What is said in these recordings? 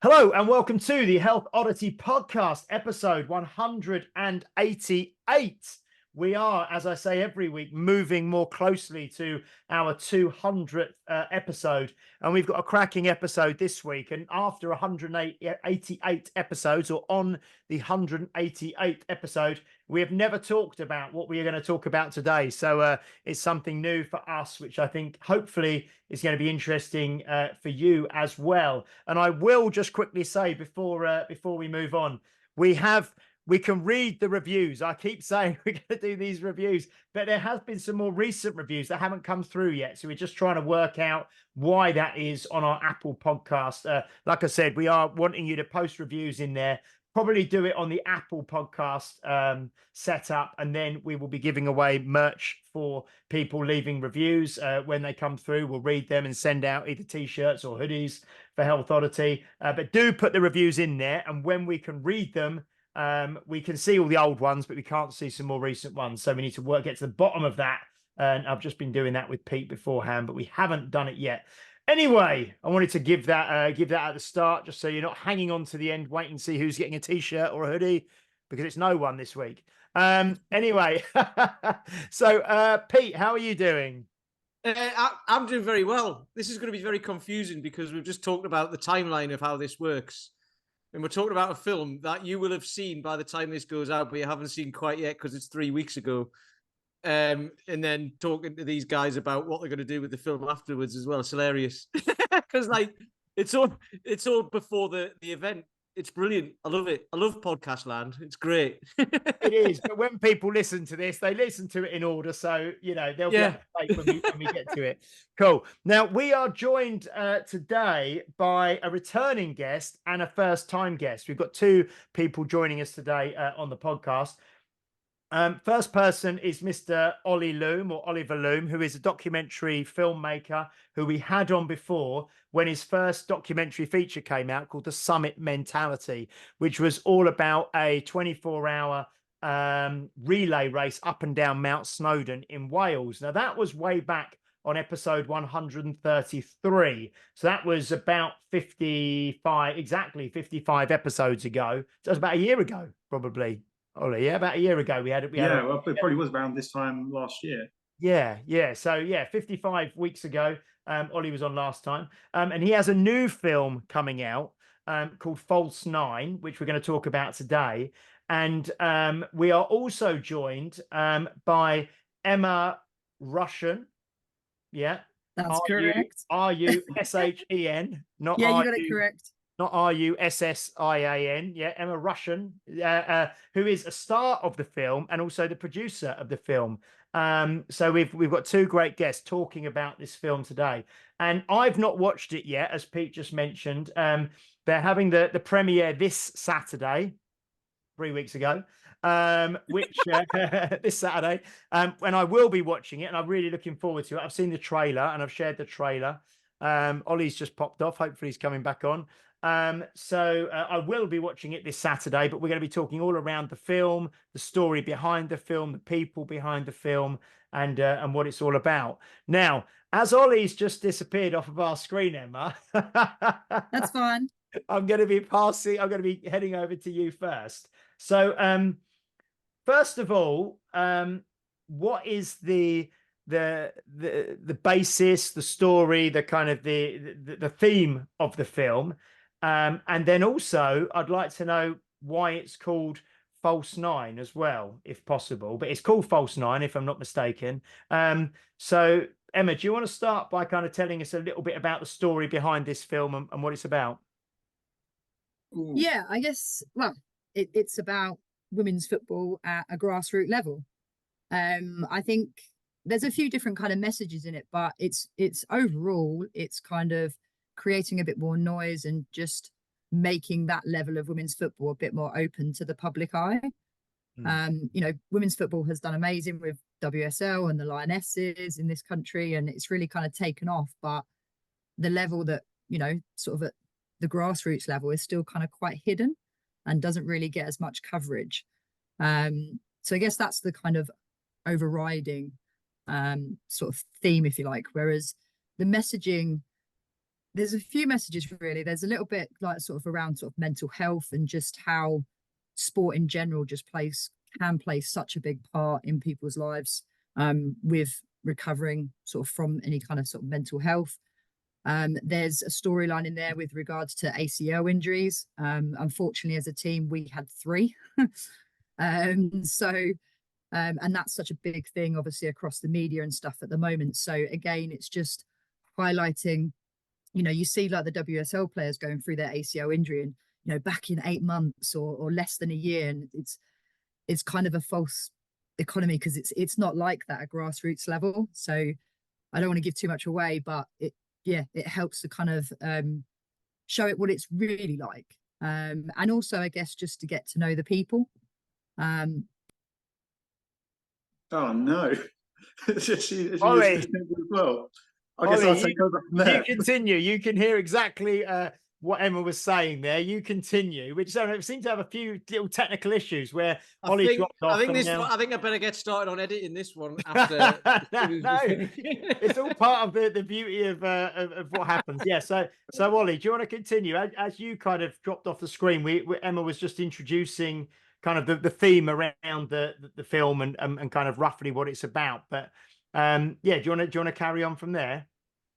Hello and welcome to the Health Oddity Podcast, episode 188. We are, as I say every week, moving more closely to our 200th episode. And we've got a cracking episode this week. And after 188 episodes, or on the 188th episode, we have never talked about what we are going to talk about today. So it's something new for us, which I think hopefully is going to be interesting for you as well. And I will just quickly say before we move on, we can read the reviews. I keep saying we're going to do these reviews, but there has been some more recent reviews that haven't come through yet. So we're just trying to work out why that is on our Apple podcast. Like I said, we are wanting you to post reviews in there. Probably do it on the Apple podcast setup, and then we will be giving away merch for people leaving reviews when they come through. We'll read them and send out either t-shirts or hoodies for Health Oddity. But do put the reviews in there, and when we can read them, we can see all the old ones, but we can't see some more recent ones. So we need to get to the bottom of that. And I've just been doing that with Pete beforehand, but we haven't done it yet. Anyway, I wanted to give that at the start, just so you're not hanging on to the end, waiting to see who's getting a t-shirt or a hoodie, because it's no one this week. Anyway, so Pete, how are you doing? I'm doing very well. This is going to be very confusing because we've just talked about the timeline of how this works. And we're talking about a film that you will have seen by the time this goes out, but you haven't seen quite yet because it's 3 weeks ago. And then talking to these guys about what they're going to do with the film afterwards as well. It's hilarious because it's all before the event. It's brilliant. I love it. I love podcast land. It's great. It is, but when people listen to this, they listen to it in order, so they'll be up to date when we get to it. Cool. Now we are joined today by a returning guest and a first-time guest. We've got two people joining us today on the podcast. First person is Mr. Oliver Loom, who is a documentary filmmaker who we had on before when his first documentary feature came out called The Summit Mentality, which was all about a 24-hour relay race up and down Mount Snowdon in Wales. Now, that was way back on episode 133. So that was about 55 episodes ago. So that was about a year ago, probably. Ollie, yeah, about a year ago we had well, it probably was around this time last year. So 55 weeks ago, Ollie was on last time, and he has a new film coming out called False 9, which we're going to talk about today. And we are also joined by Emma Rushen. Yeah, that's correct. Rushen, not yeah, you got it correct. Not Russian. Yeah, Emma Rushen, who is a star of the film and also the producer of the film. So we've got two great guests talking about this film today. And I've not watched it yet, as Pete just mentioned. They're having the premiere this Saturday, 3 weeks ago, which this Saturday. And I will be watching it, and I'm really looking forward to it. I've seen the trailer and I've shared the trailer. Ollie's just popped off. Hopefully he's coming back on. So I will be watching it this Saturday, but we're going to be talking all around the film, the story behind the film, the people behind the film, and what it's all about. Now, as Ollie's just disappeared off of our screen, Emma, that's fine. I'm going to be heading over to you first. So, first of all, what is the basis, the story, the kind of the theme of the film, and then also I'd like to know why it's called False 9 as well, if possible. But it's called False 9, if I'm not mistaken. So Emma, do you want to start by kind of telling us a little bit about the story behind this film and what it's about? Yeah, I guess. Well, it's about women's football at a grassroots level. I think there's a few different kind of messages in it, but it's overall, it's kind of creating a bit more noise and just making that level of women's football a bit more open to the public eye. Women's football has done amazing with WSL and the Lionesses in this country, and it's really kind of taken off, but the level that, sort of at the grassroots level is still kind of quite hidden and doesn't really get as much coverage. So I guess that's the kind of overriding sort of theme, if you like, whereas the messaging there's a few messages really. There's a little bit like sort of around sort of mental health and just how sport in general just can play such a big part in people's lives, with recovering sort of from any kind of sort of mental health. There's a storyline in there with regards to ACL injuries. Unfortunately, as a team, we had 3. And that's such a big thing, obviously, across the media and stuff at the moment. So again, it's just highlighting, you see like the WSL players going through their ACL injury and, back in 8 months or less than a year. And it's kind of a false economy because it's not like that at grassroots level. So I don't want to give too much away, but it helps to kind of show it what it's really like. And also, I guess, just to get to know the people. Oh no, she was Ollie. as well. I guess I'll take over from there. You continue. You can hear exactly what Emma was saying there. You continue, which seems to have a few little technical issues where Ollie dropped off. I think I better get started on editing this one after. No, it's all part of the beauty of what happens. Yeah. So Ollie, do you want to continue? As you kind of dropped off the screen, Emma was just introducing kind of the theme around the film and kind of roughly what it's about. But do you want to carry on from there?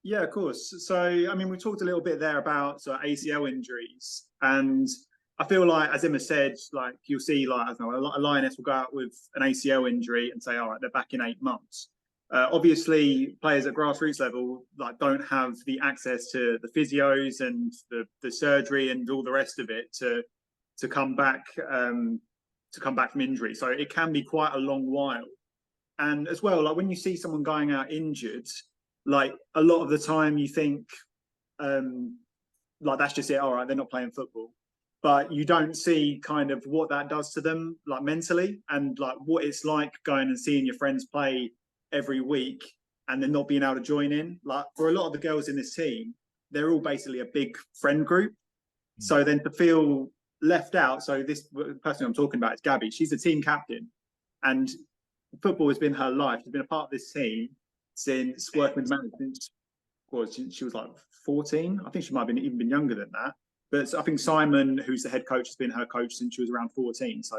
Yeah, of course. So, I mean, we talked a little bit there about sort of ACL injuries, and I feel like, as Emma said, like you'll see, like I don't know, a lioness will go out with an ACL injury and say, "All right, they're back in 8 months." Obviously, players at grassroots level like don't have the access to the physios and the surgery and all the rest of it to come back from injury. So it can be quite a long while. And as well, like when you see someone going out injured, like a lot of the time you think like that's just it, all right, they're not playing football, but you don't see kind of what that does to them like mentally, and like what it's like going and seeing your friends play every week and then not being able to join in. Like for a lot of the girls in this team, they're all basically a big friend group. So then to feel left out, so this person I'm talking about is Gabby. She's the team captain, and football has been her life. She's been a part of this team since working with management. She was like 14. I think she might have even been younger than that. But I think Simon, who's the head coach, has been her coach since she was around 14. So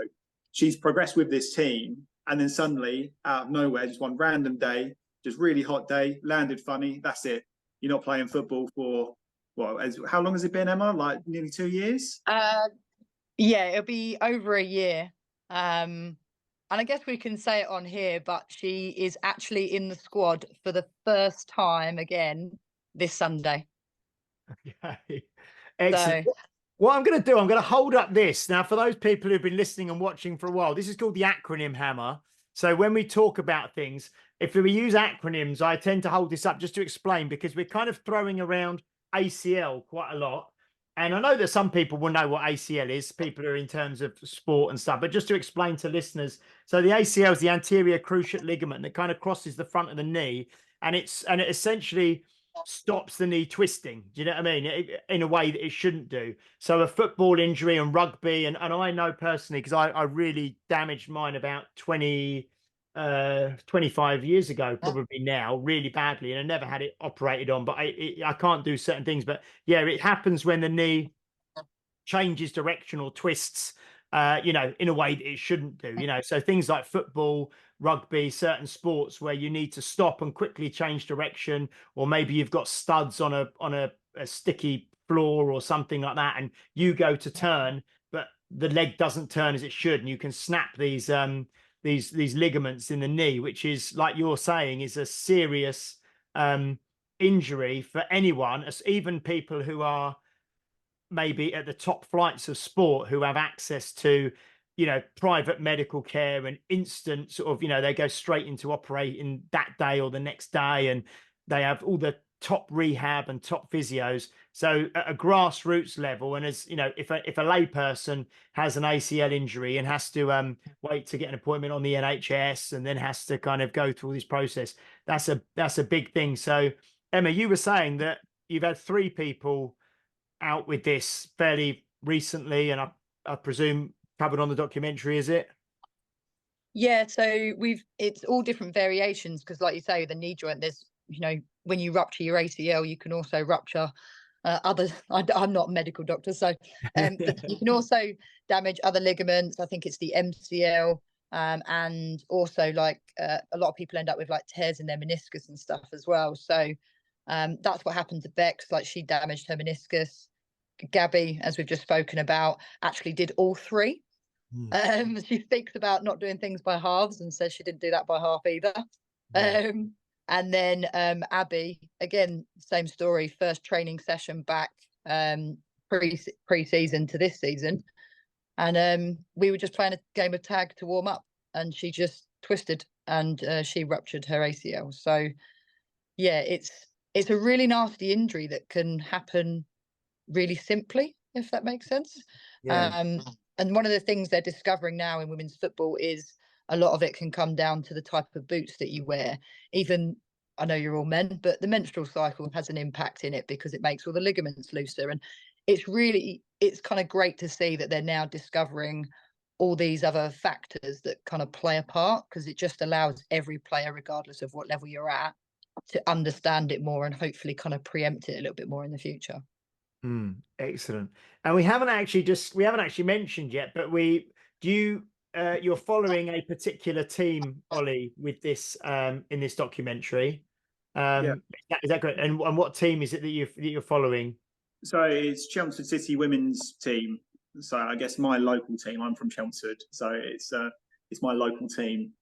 she's progressed with this team. And then suddenly, out of nowhere, just one random day, just really hot day, landed funny. That's it. You're not playing football for, well, how long has it been, Emma? Like nearly 2 years? Yeah, it'll be over a year. And I guess we can say it on here, but she is actually in the squad for the first time again this Sunday. Okay. Excellent. So, what I'm going to do, I'm going to hold up this. Now, for those people who've been listening and watching for a while, this is called the acronym hammer. So when we talk about things, if we use acronyms, I tend to hold this up just to explain, because we're kind of throwing around ACL quite a lot. And I know that some people will know what ACL is, people who are in terms of sport and stuff, but just to explain to listeners. So the ACL is the anterior cruciate ligament that kind of crosses the front of the knee, and it essentially stops the knee twisting. Do you know what I mean? In a way that it shouldn't do. So a football injury and rugby, and I know personally, because I really damaged mine about 25 years ago, probably now, really badly, and I never had it operated on, but I can't do certain things. But yeah, it happens when the knee changes direction or twists, in a way that it shouldn't do, so things like football, rugby, certain sports where you need to stop and quickly change direction, or maybe you've got studs on a sticky floor or something like that, and you go to turn, but the leg doesn't turn as it should, and you can snap these ligaments in the knee, which is, like you're saying, is a serious injury for anyone, even people who are maybe at the top flights of sport, who have access to private medical care and instant sort of, they go straight into operating that day or the next day, and they have all the top rehab and top physios. So at a grassroots level, and as if a lay person has an ACL injury and has to wait to get an appointment on the NHS and then has to kind of go through all this process, that's a big thing. So Emma, you were saying that you've had 3 people out with this fairly recently, and I presume covered on the documentary, is it? Yeah, so it's all different variations, because like you say, the knee joint, there's when you rupture your ACL, you can also rupture I'm not a medical doctor, so but you can also damage other ligaments. I think it's the MCL, and also like a lot of people end up with like tears in their meniscus and stuff as well. So that's what happened to Bex. Like, she damaged her meniscus. Gabby, as we've just spoken about, actually did all three. She speaks about not doing things by halves and says she didn't do that by half either. Yeah. And then Abby, again, same story. First training session back pre-season to this season, and we were just playing a game of tag to warm up, and she just twisted and she ruptured her ACL. So yeah, it's a really nasty injury that can happen really simply, if that makes sense. Yeah. And one of the things they're discovering now in women's football is a lot of it can come down to the type of boots that you wear. Even, I know you're all men, but the menstrual cycle has an impact in it because it makes all the ligaments looser. And it's kind of great to see that they're now discovering all these other factors that kind of play a part, because it just allows every player, regardless of what level you're at, to understand it more and hopefully kind of preempt it a little bit more in the future. Excellent. And we haven't actually mentioned yet, but you're following a particular team, Ollie, with this in this documentary. Yeah. Is that great? And what team is it that you're following? So it's Chelmsford City women's team. So I guess my local team. I'm from Chelmsford, so it's my local team.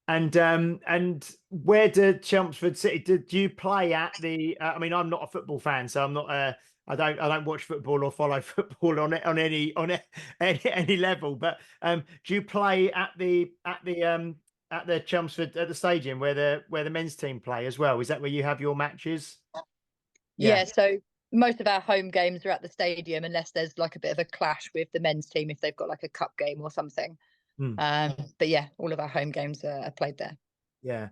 And where did Chelmsford City? Did you play at the? I mean, I'm not a football fan, so I'm not. I don't watch football or follow football on any level. But do you play at the Chelmsford at the stadium where the men's team play as well? Is that where you have your matches? Yeah. So most of our home games are at the stadium, unless there's like a bit of a clash with the men's team if they've got like a cup game or something. But yeah, all of our home games are played there. Yeah.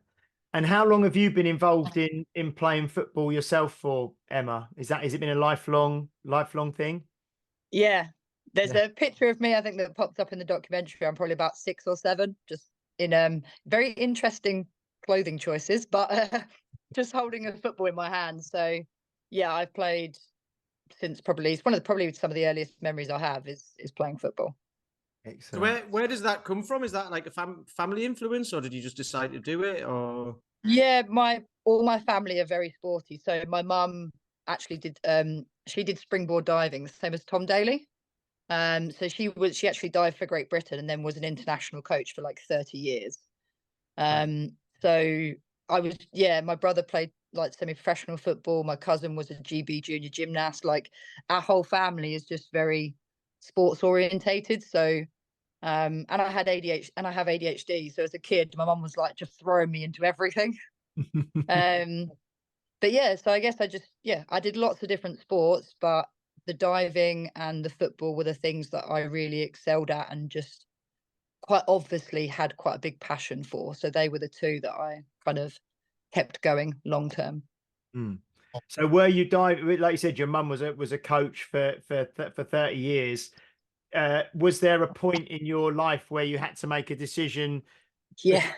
And how long have you been involved in playing football yourself for, Emma? Has it been a lifelong thing? Yeah. There's a picture of me, I think, that pops up in the documentary. I'm probably about 6 or 7, just in very interesting clothing choices, but just holding a football in my hand. So yeah, I've played since probably some of the earliest memories I have is playing football. Excellent. So where does that come from? Is that like a family influence, or did you just decide to do it? Or Yeah, all my family are very sporty. So my mum actually did she did springboard diving, the same as Tom Daly. So she actually dived for Great Britain and then was an international coach for like 30 years. So my brother played like semi-professional football. My cousin was a GB junior gymnast. Like, our whole family is just very sports orientated. So and I had ADHD and I have ADHD. So as a kid, my mum was like just throwing me into everything. But yeah, so I guess I did lots of different sports, but the diving and the football were the things that I really excelled at and just quite obviously had quite a big passion for. So they were the two that I kind of kept going long term. So were you diving? Like you said, your mum was a coach for 30 years. Was there a point in your life where you had to make a decision? Yeah.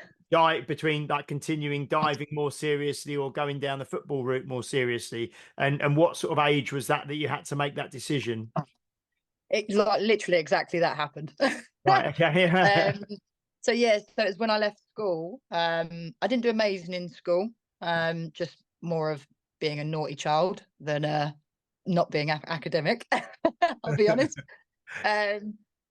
Between like continuing diving more seriously or going down the football route more seriously, and what sort of age was that you had to make that decision? It like literally exactly that happened. Right. Okay. So it was when I left school. I didn't do amazing in school. Just more of being a naughty child than not being academic. I'll be honest.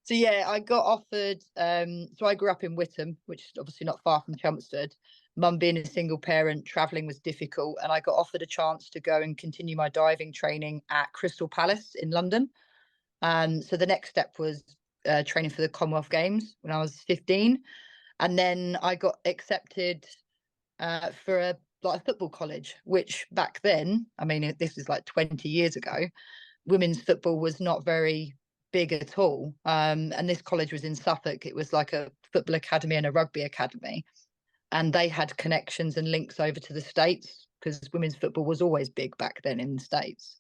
So yeah, I got offered. So I grew up in Witham, which is obviously not far from Chelmsford. Mum being a single parent, traveling was difficult, and I got offered a chance to go and continue my diving training at Crystal Palace in London. So the next step was training for the Commonwealth Games when I was 15, and then I got accepted for a football college, which back then, I mean, this is like 20 years ago, women's football was not very big at all. And this college was in Suffolk. It was like a football academy and a rugby academy. And they had connections and links over to the States because women's football was always big back then in the States.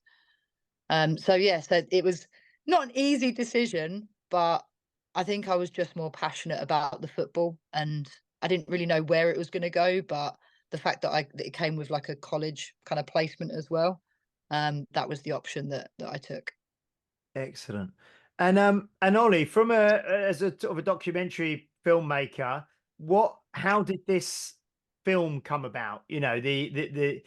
So it was not an easy decision, but I think I was just more passionate about the football and I didn't really know where it was going to go. But the fact that it came with like a college kind of placement as well, that was the option that I took. Excellent. And Ollie, from as a sort of a documentary filmmaker, how did this film come about? You know, the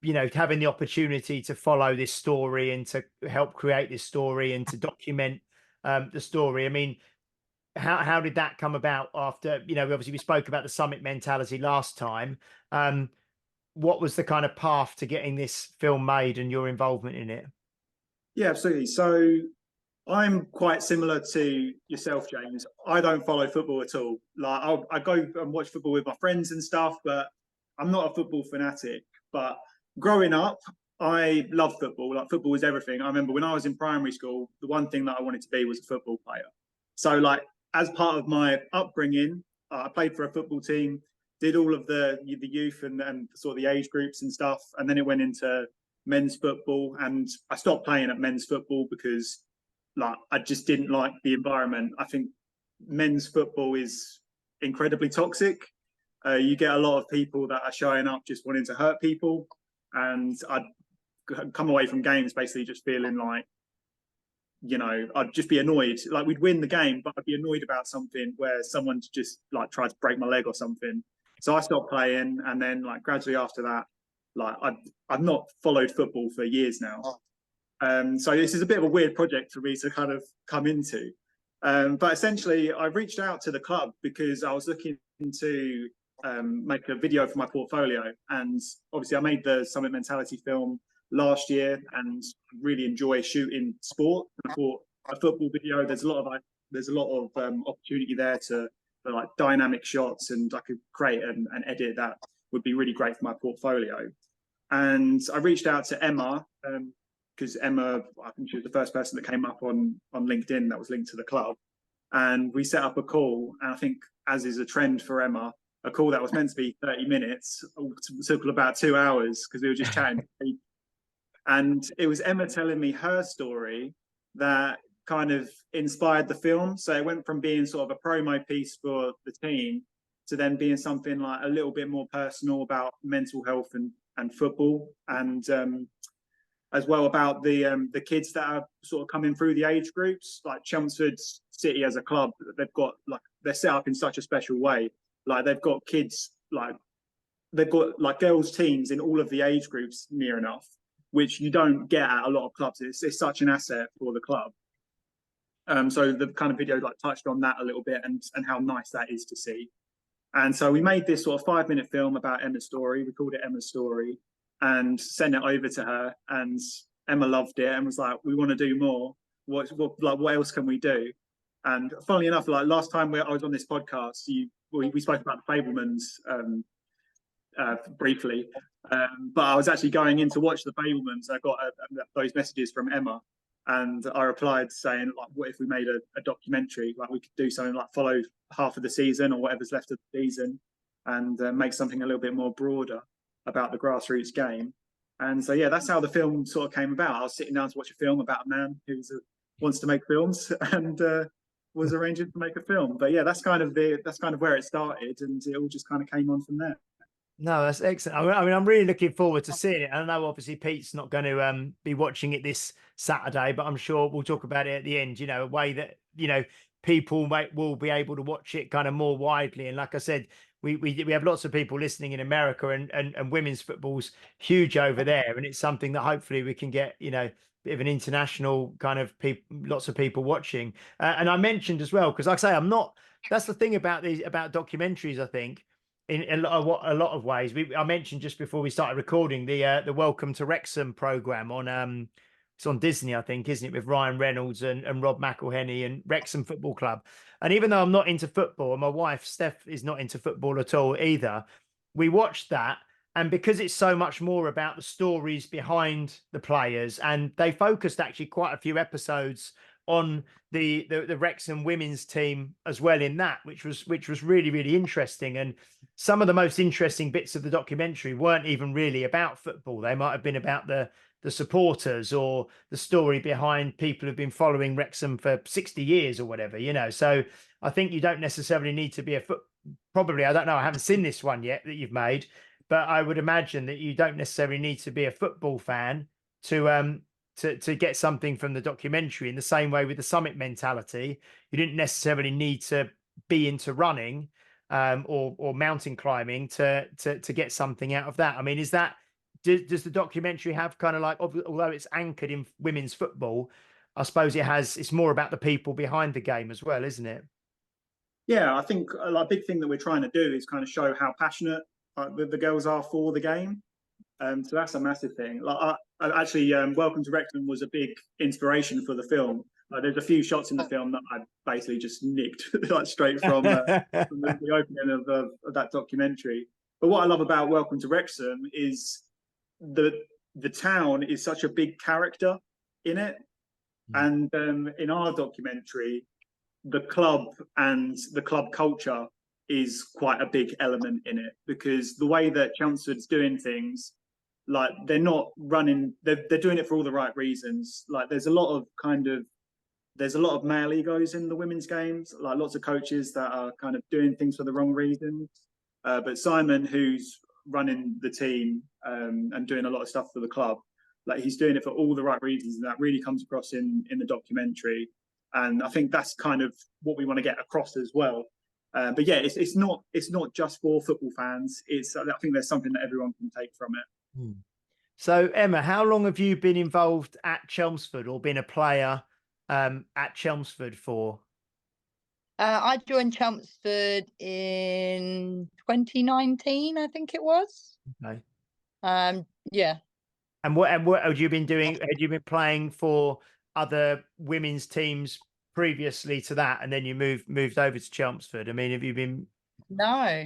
you know, having the opportunity to follow this story and to help create this story and to document the story. I mean, how did that come about after, you know, obviously we spoke about the summit mentality last time. What was the kind of path to getting this film made and your involvement in it? Yeah, absolutely. So I'm quite similar to yourself, James. I don't follow football at all. Like I go and watch football with my friends and stuff, but I'm not a football fanatic. But growing up, I love football. Like football was everything. I remember when I was in primary school, the one thing that I wanted to be was a football player. So like as part of my upbringing, I played for a football team, did all of the youth and sort of the age groups and stuff, and then it went into men's football, and I stopped playing at men's football because like I just didn't like the environment. I think men's football is incredibly toxic. You get a lot of people that are showing up just wanting to hurt people, and I'd come away from games basically just feeling like, you know, I'd just be annoyed. Like we'd win the game, but I'd be annoyed about something where someone just like tried to break my leg or something. So I stopped playing, and then like gradually after that, like I've not followed football for years now. So this is a bit of a weird project for me to kind of come into. But essentially, I reached out to the club because I was looking to make a video for my portfolio. And obviously, I made the Summit Mentality film last year and really enjoy shooting sport. And I thought a football video, there's a lot of opportunity there for like dynamic shots, and I could create and edit that would be really great for my portfolio. And I reached out to Emma, because Emma, I think she was the first person that came up on LinkedIn that was linked to the club. And we set up a call. And I think, as is a trend for Emma, a call that was meant to be 30 minutes took about 2 hours because we were just chatting. And it was Emma telling me her story that kind of inspired the film. So it went from being sort of a promo piece for the team to then being something like a little bit more personal about mental health and football, and as well about the kids that are sort of coming through the age groups. Like Chelmsford City as a club, they've got like, they're set up in such a special way. Like they've got kids, like they've got like girls teams in all of the age groups near enough, which you don't get at a lot of clubs. It's such an asset for the club. So the kind of video like touched on that a little bit, and how nice that is to see. And so we made this sort of 5-minute film about Emma's story. We called it Emma's Story, and sent it over to her. And Emma loved it and was like, "We want to do more. What else can we do?" And funnily enough, like last time I was on this podcast, we spoke about the Fabelmans briefly, but I was actually going in to watch the Fabelmans. I got those messages from Emma, and I replied saying, like, what if we made a documentary? Like we could do something like follow half of the season or whatever's left of the season, and make something a little bit more broader about the grassroots game. And so yeah, that's how the film sort of came about. I was sitting down to watch a film about a man who wants to make films, and was arranging to make a film. But yeah, that's kind of where it started, and it all just kind of came on from there. No, that's excellent. I mean, I'm really looking forward to seeing it. I know obviously Pete's not going to be watching it this Saturday, but I'm sure we'll talk about it at the end, you know, a way that, you know, people will be able to watch it kind of more widely. And like I said, we have lots of people listening in America, and women's football's huge over there. And it's something that hopefully we can get, you know, a bit of an international kind of people, lots of people watching. And I mentioned as well, because like I say, that's the thing about documentaries, I think, in a lot of ways. I mentioned just before we started recording the Welcome to Wrexham program on it's on Disney, I think, isn't it, with Ryan Reynolds and Rob McElhenney and Wrexham Football Club. And even though I'm not into football, and my wife Steph is not into football at all either, we watched that. And because it's so much more about the stories behind the players, and they focused actually quite a few episodes on the Wrexham women's team as well in that, which was really, really interesting. And some of the most interesting bits of the documentary weren't even really about football. They might have been about the supporters or the story behind people who've been following Wrexham for 60 years or whatever, you know. So I think you don't necessarily need to be probably, I don't know, I haven't seen this one yet that you've made, but I would imagine that you don't necessarily need to be a football fan to get something from the documentary. In the same way with the summit mentality, you didn't necessarily need to be into running or mountain climbing to get something out of that. I mean, does the documentary have kind of like, although it's anchored in women's football, I suppose it's more about the people behind the game as well, isn't it? Yeah, I think a big thing that we're trying to do is kind of show how passionate the girls are for the game. So that's a massive thing. Like, I actually, Welcome to Wrexham was a big inspiration for the film. There's a few shots in the film that I basically just nicked like straight from the opening of that documentary. But what I love about Welcome to Wrexham is the town is such a big character in it, and in our documentary, the club and the club culture is quite a big element in it, because the way that Chelmsford's doing things, like they're not running, they're doing it for all the right reasons. Like there's a lot of male egos in the women's games, like lots of coaches that are kind of doing things for the wrong reasons. But Simon, who's running the team and doing a lot of stuff for the club, like he's doing it for all the right reasons, and that really comes across in the documentary. And I think that's kind of what we want to get across as well. But yeah, it's not just for football fans. I think there's something that everyone can take from it. So Emma, how long have you been involved at Chelmsford or been a player at Chelmsford for? I joined Chelmsford in 2019, I think it was. Okay. Yeah. And what have you been doing? Had you been playing for other women's teams previously to that, and then you moved over to Chelmsford? I mean, have you been? No.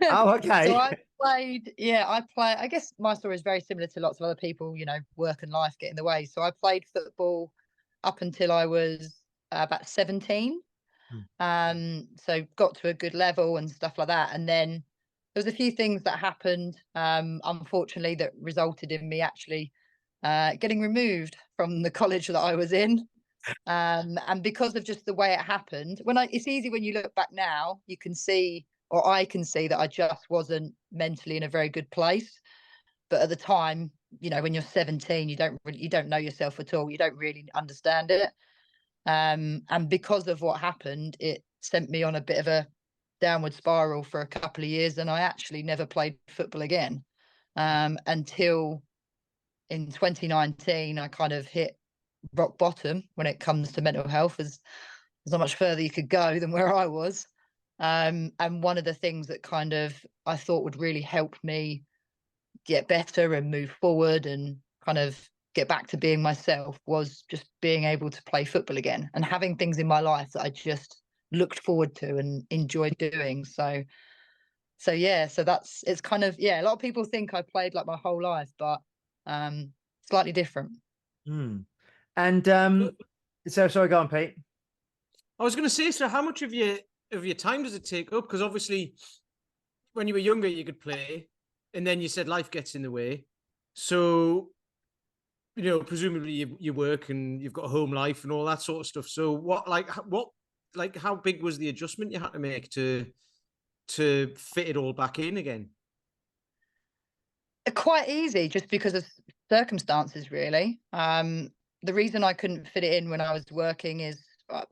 Oh, okay. So I guess my story is very similar to lots of other people, work and life get in the way. So I played football up until I was about 17. So got to a good level and stuff like that. And then there was a few things that happened, unfortunately, that resulted in me actually getting removed from the college that I was in. And because of just the way it happened, it's easy when you look back now, you can see, or I can see, that I just wasn't mentally in a very good place. But at the time, when you're 17, you don't know yourself at all. You don't really understand it. And because of what happened, it sent me on a bit of a downward spiral for a couple of years, and I actually never played football again until in 2019. I kind of hit rock bottom when it comes to mental health. There's not much further you could go than where I was. And one of the things that kind of I thought would really help me get better and move forward and kind of get back to being myself was just being able to play football again and having things in my life that I just looked forward to and enjoyed doing. So it's kind of, a lot of people think I played like my whole life, but slightly different. And so sorry, go on, Pete. I was going to say, so how much of your time does it take up? Because obviously when you were younger you could play, and then you said life gets in the way. So presumably you work and you've got a home life and all that sort of stuff. So how big was the adjustment you had to make to fit it all back in again? Quite easy, just because of circumstances, really. The reason I couldn't fit it in when I was working is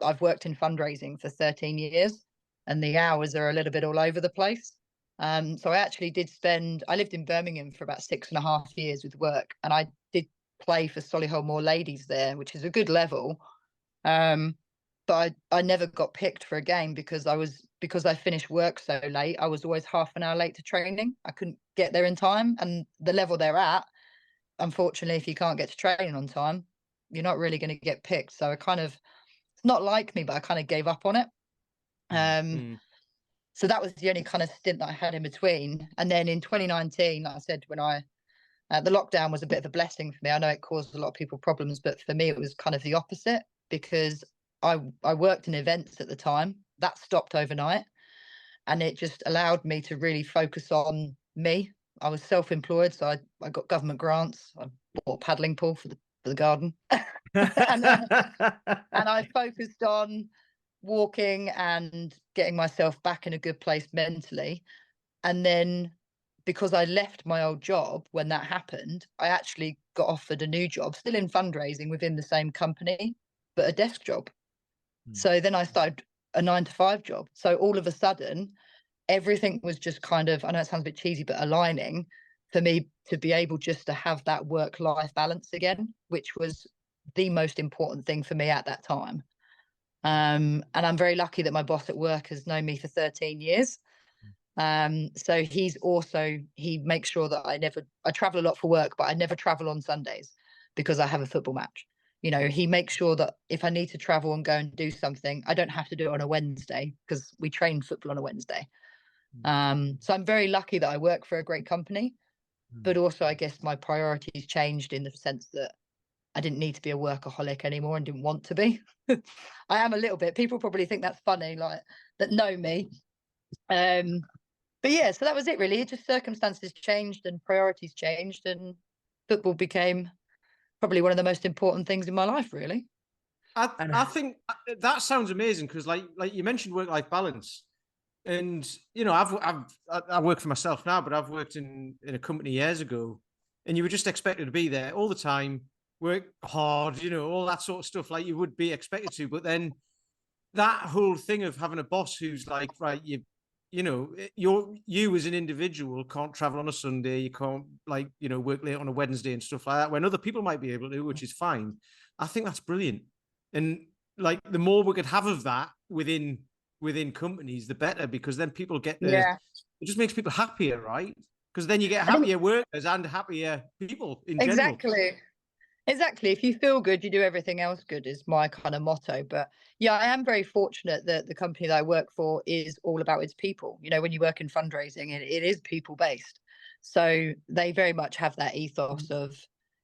I've worked in fundraising for 13 years and the hours are a little bit all over the place. So I actually I lived in Birmingham for about 6.5 years with work, and I did play for Solihull Moor Ladies there, which is a good level. But I never got picked for a game because I finished work so late. I was always half an hour late to training. I couldn't get there in time, and the level they're at, unfortunately, if you can't get to training on time, you're not really going to get picked. So it's not like me, but I kind of gave up on it. So that was the only kind of stint that I had in between. And then in 2019, like I said, when the lockdown was a bit of a blessing for me. I know it caused a lot of people problems, but for me, it was kind of the opposite, because I worked in events at the time. That stopped overnight, and it just allowed me to really focus on me. I was self-employed, so I got government grants. I bought a paddling pool for the garden. and I focused on walking and getting myself back in a good place mentally. And then because I left my old job when that happened, I actually got offered a new job, still in fundraising within the same company, but a desk job. So then I started a 9 to 5 job. So all of a sudden, everything was just kind of, I know it sounds a bit cheesy, but aligning for me to be able just to have that work-life balance again, which was the most important thing for me at that time. And I'm very lucky that my boss at work has known me for 13 years. So he makes sure that I travel a lot for work, but I never travel on Sundays because I have a football match. You know, he makes sure that if I need to travel and go and do something, I don't have to do it on a Wednesday because we train football on a Wednesday. So I'm very lucky that I work for a great company, but also I guess my priorities changed in the sense that I didn't need to be a workaholic anymore and didn't want to be. I am a little bit. People probably think that's funny, like that know me. But yeah, so that was it really. It just circumstances changed and priorities changed, and football became probably one of the most important things in my life, really. I think that sounds amazing because, like you mentioned, work-life balance, and you know, I work for myself now, but I've worked in a company years ago, and you were just expected to be there all the time, work hard, you know, all that sort of stuff, like you would be expected to. But then that whole thing of having a boss who's like, right, you know, you as an individual can't travel on a Sunday, you can't, like, you know, work late on a Wednesday and stuff like that, when other people might be able to, which is fine. I think that's brilliant. And like the more we could have of that within companies, the better, because then people get it just makes people happier, right? Because then you get happier workers and happier people in general. Exactly. If you feel good, you do everything else good is my kind of motto. But yeah, I am very fortunate that the company that I work for is all about its people. You know, when you work in fundraising, it is people based. So they very much have that ethos of,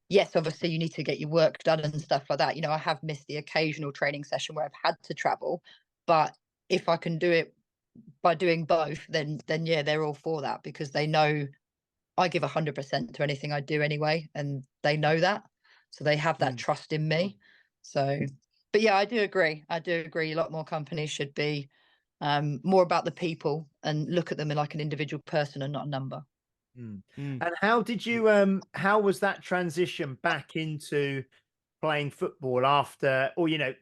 yes, obviously you need to get your work done and stuff like that. You know, I have missed the occasional training session where I've had to travel, but if I can do it by doing both, then yeah, they're all for that because they know I give 100% to anything I do anyway, and they know that. So they have that trust in me. So, but yeah, I do agree. A lot more companies should be more about the people and look at them like an individual person and not a number. And how did you how was that transition back into playing football after, or you know,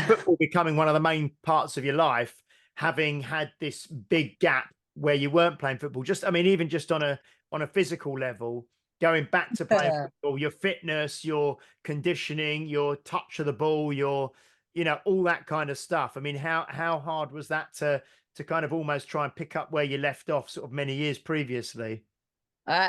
football becoming one of the main parts of your life, having had this big gap where you weren't playing football? Just, I mean, even just on a physical level, going back to playing football, your fitness, your conditioning, your touch of the ball, your, you know, all that kind of stuff. I mean, how hard was that to kind of almost try and pick up where you left off sort of many years previously?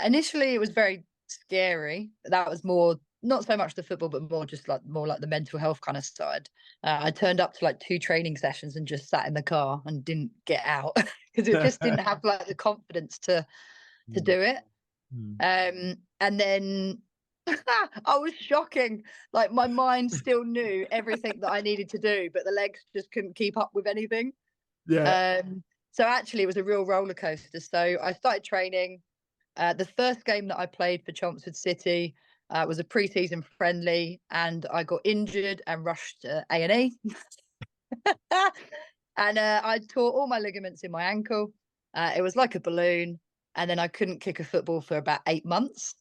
Initially, it was very scary. That was more not so much the football, but more like the mental health kind of side. I turned up to like 2 training sessions and just sat in the car and didn't get out because it just didn't have like the confidence to do it. And then I was shocking. Like my mind still knew everything that I needed to do, but the legs just couldn't keep up with anything. So actually, it was a real roller coaster. So I started training. The first game that I played for Chelmsford City was a pre-season friendly, and I got injured and rushed to A&E. And I tore all my ligaments in my ankle. It was like a balloon, and then I couldn't kick a football for about 8 months.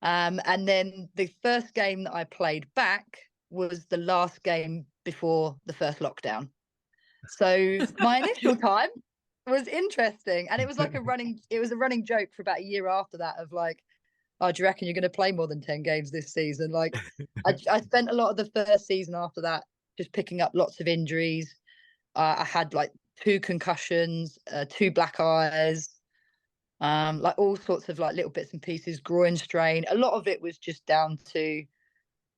And then the first game that I played back was the last game before the first lockdown. So my initial time was interesting, and it was a running joke for about a year after that of like, oh, do you reckon you're going to play more than 10 games this season? Like I spent a lot of the first season after that just picking up lots of injuries. I had like 2 concussions, 2 black eyes, like all sorts of like little bits and pieces, groin strain. A lot of it was just down to,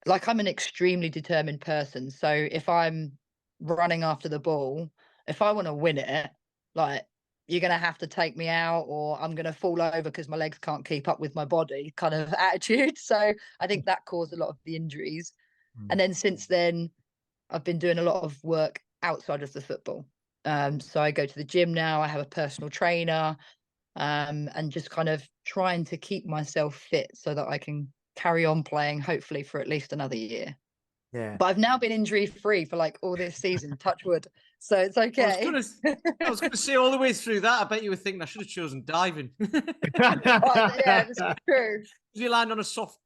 like, I'm an extremely determined person. So if I'm running after the ball, if I want to win it, like, you're going to have to take me out or I'm going to fall over because my legs can't keep up with my body kind of attitude. So I think that caused a lot of the injuries. And then since then, I've been doing a lot of work outside of the football. So I go to the gym now. I have a personal trainer, and just kind of trying to keep myself fit so that I can carry on playing, hopefully for at least another year. Yeah. But I've now been injury free for like all this season, touch wood. So it's okay. I was gonna say all the way through that, I bet you were thinking I should have chosen diving. Yeah, that's true. You land on a soft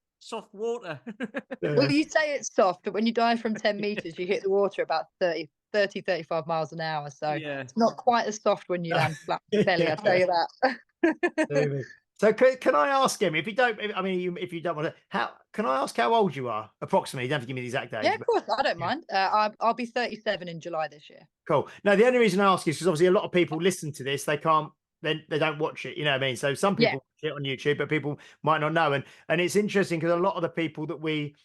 water. Well, you say it's soft, but when you dive from 10 meters, you hit the water about 30, 35 miles an hour. So Yeah. it's not quite as soft when you land flat belly, I'll tell you that. So can I ask him, if you don't, I mean, if you don't want to, can I ask how old you are approximately? You don't have to give me the exact age. Yeah, of course, I don't mind. I'll be 37 in July this year. Cool. No, the only reason I ask is because obviously a lot of people listen to this, they can't, they don't watch it, you know what I mean? So some people watch it on YouTube, but people might not know. And it's interesting because a lot of the people that we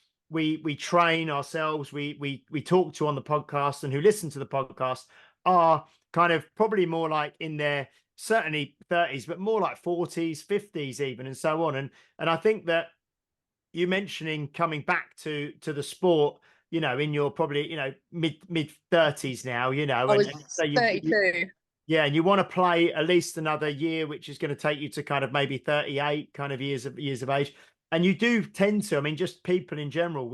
train ourselves, we talk to on the podcast and who listen to the podcast are kind of probably more like in their certainly 30s, but more like 40s, 50s even, and so on. And I think that you mentioning coming back to the sport, you know, in your probably, you know, mid 30s now, you know, I was and so 32. yeah, and you want to play at least another year, which is going to take you to kind of maybe 38 kind of years of age. And you do tend to, I mean, just people in general,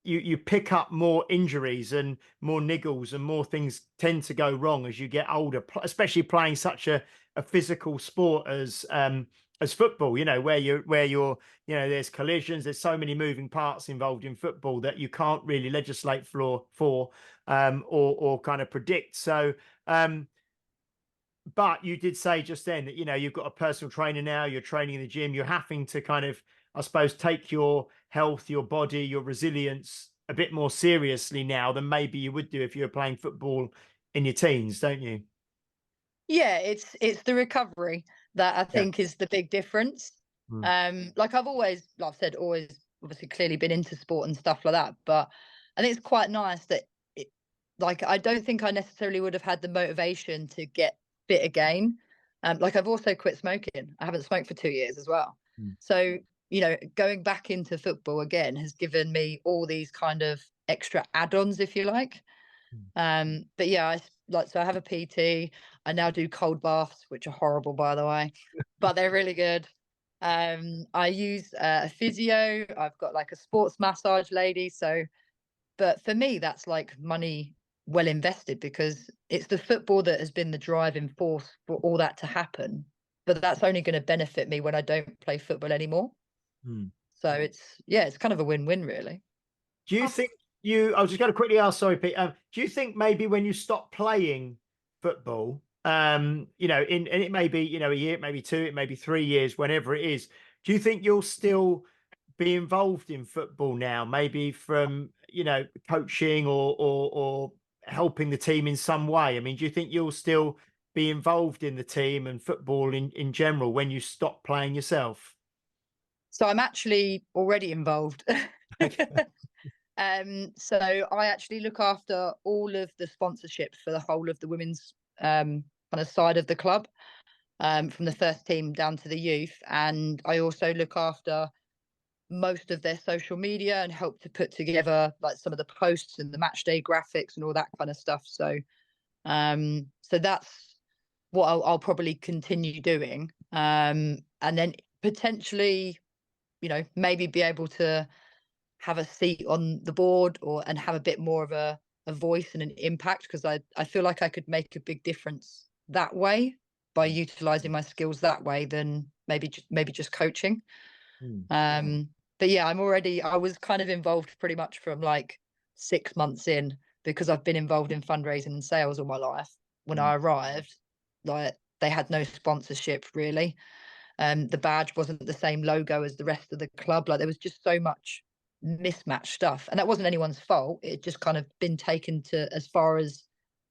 you pick up more injuries and more niggles and more things tend to go wrong as you get older, especially playing such a physical sport as football, you know, where you're, you know, there's collisions, there's so many moving parts involved in football that you can't really legislate for or kind of predict. So, but you did say just then that, you know, you've got a personal trainer now, you're training in the gym, you're having to kind of, I suppose, take your health, your body, your resilience a bit more seriously now than maybe you would do if you were playing football in your teens, don't you? Yeah, it's the recovery that I think is the big difference. Like I've said, always obviously clearly been into sport and stuff like that, but I think it's quite nice that like I don't think I necessarily would have had the motivation to get fit again. Like I've also quit smoking. I haven't smoked for 2 years as well. So, you know, going back into football again has given me all these kind of extra add-ons, if you like. But yeah, so I have a PT. I now do cold baths, which are horrible, by the way, but they're really good. I use a physio. I've got like a sports massage lady. So, but for me, that's like money well invested because it's the football that has been the driving force for all that to happen. But that's only going to benefit me when I don't play football anymore. So it's kind of a win-win, really. Do you think I was just going to quickly ask, sorry, Pete, do you think maybe when you stop playing football, you know, and it may be, you know, a year, maybe 2, it may be 3 years, whenever it is, do you think you'll still be involved in football now, maybe from, you know, coaching or helping the team in some way? I mean, do you think you'll still be involved in the team and football in general when you stop playing yourself? So I'm actually already involved. So I actually look after all of the sponsorship for the whole of the women's kind of side of the club, from the first team down to the youth. And I also look after most of their social media and help to put together like some of the posts and the match day graphics and all that kind of stuff. So so that's what I'll probably continue doing. And then potentially, you know, maybe be able to have a seat on the board and have a bit more of a voice and an impact, because I feel like I could make a big difference that way by utilizing my skills that way than maybe just coaching. But yeah, I was kind of involved pretty much from like 6 months in, because I've been involved in fundraising and sales all my life. When I arrived, like they had no sponsorship really. The badge wasn't the same logo as the rest of the club. Like there was just so much mismatched stuff, and that wasn't anyone's fault. It just kind of been taken to as far as